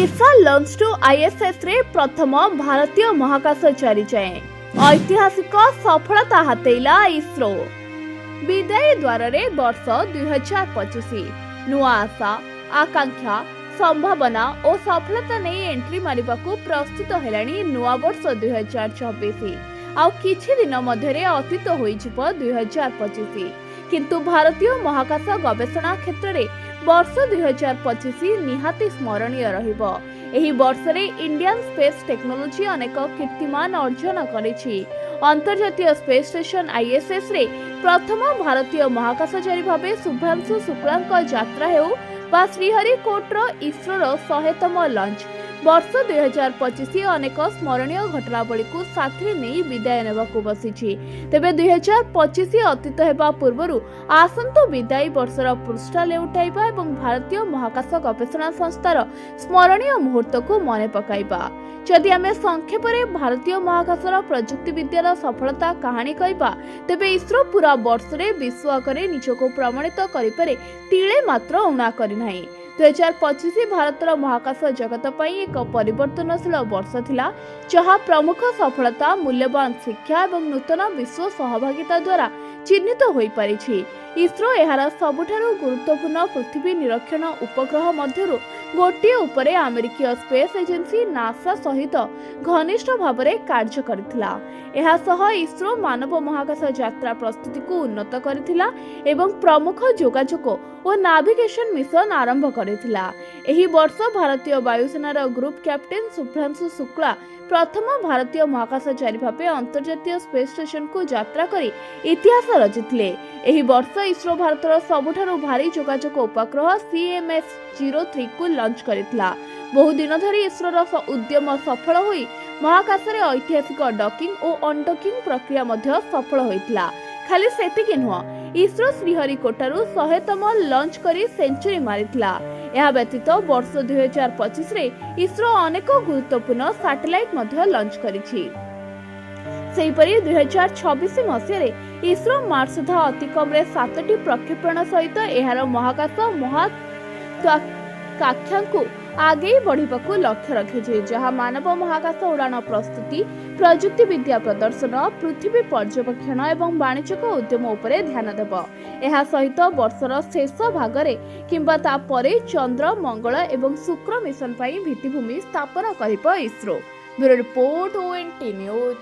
इसा launch to ISS रे प्रथम भारतीय महाकाशचारी जाए ऐतिहासिक सफलता हातेला इसरो। विदाई द्वार रे वर्ष 2025 नुआ आशा आकांक्षा संभावना और सफलता नहीं एंट्री मारिबा को प्रस्तुत हेलानी नुआ वर्ष 2024 आउ किछि दिन मध्यरे अतीत होइजिबो 2025 किंतु भारतीय महाकाश गवेषणा क्षेत्र रे वर्ष 2025 निहाती स्मरणीय रहिबो। एही वर्ष रे इंडियन स्पेस टेक्नोलॉजी अनेक कीर्तिमान अर्जन करिछि। अंतर्जातीय स्पेस स्टेशन आईएसएस रे प्रथम भारतीय महाकाशचारी भाबे शुभ्रांशु शुक्लांक यात्रा हेउ बा श्रीहरिकोटर इसरोर 100तम लॉन्च वर्ष 2025 अनेक स्मरणीय घटनावली को साथी नहीं विदाय नेबाकू बसिछि। तेबे 2025 अतीत हेबा पूर्वरु आसंतो विदाई वर्षर पृष्ठा लेउटाइबा एवं भारतीय महाकाश गवेषणा संस्थार स्मरणीय मुहूर्त को मने पकाइबा। जदि आमे संक्षेप रे भारतीय महाकाशर प्रजुक्ति विद्यार सफलता कहानी कहबा तेबे इसरो पूरा वर्ष रे विश्व आगे निजको प्रमाणित करिपारे तिळे मात्र उणा करि नाही। 2025 भारतर महाकाश जगत पई एक परिवर्तनशील वर्ष थिला जहा प्रमुख सफलता मूल्यवान शिक्षा एवं नूतन विश्व सहभागिता द्वारा चिन्हित होई परिछि। इसरो एहार सबुठारु गुरुत्वपूर्ण पृथ्वी निरीक्षण उपग्रह मध्यरु गोटिए उपरे अमेरिकीय स्पेस एजेंसी नासा सहित घनिष्ठ भावरे कार्य करथिला। एहा सह इसरो मानव महाकाश यात्रा प्रस्तुति को उन्नत करथिला एवं प्रमुख जोगाजोग और नाविगेशन मिशन आरंभ करथिला। एही वर्ष भारतीय वायुसेनार ग्रुप कैप्टेन शुभ्रांशु शुक्ला प्रथम भारतीय महाकाशचारी भावे अंतर्जातीय स्पेस स्टेशन को यात्रा करी इतिहास रचिथिले। एही वर्ष इसरो भारतर सबुठारु भारी जोगाजोग उपग्रह CMS-03 को लॉन्च करथिला। बहु दिन धरी इसरोर उद्यम सफल होई महाकाश रे ऐतिहासिक डॉकिंग और अनडॉकिंग प्रक्रिया मध्य सफल होइतिला। खाली सेतिके नुह इसरो श्रीहरिकोटारू 100तम लॉन्च करी सेंचुरी मारिथिला। यह व्यतीत वर्ष 2025 रे इसरो अनेक गुरुत्वपूर्ण सैटेलाइट मध्य लॉन्च करिछि। सेहिपरि 2026 मसिया इसरो मार्च सुधा अति कम रे 7टी प्रक्षेपण सहित एहार महाकाश महत्वाकांक्षा को आगे बढ़िबाकू लक्ष्य रखिछि, जहाँ मानव महाकाश उड़ान प्रस्तुति प्रजुक्ति विद्या प्रदर्शन पृथ्वी पर्यवेक्षण एवं वाणिज्यिक उद्यम उपरे ध्यान देब। एहा सहित वर्षर शेष भागरे किंबा ता परे चंद्र मंगल एवं शुक्र मिशन पई भित्तिभूमि स्थापन करिब ISRO. Bureau report ONT news.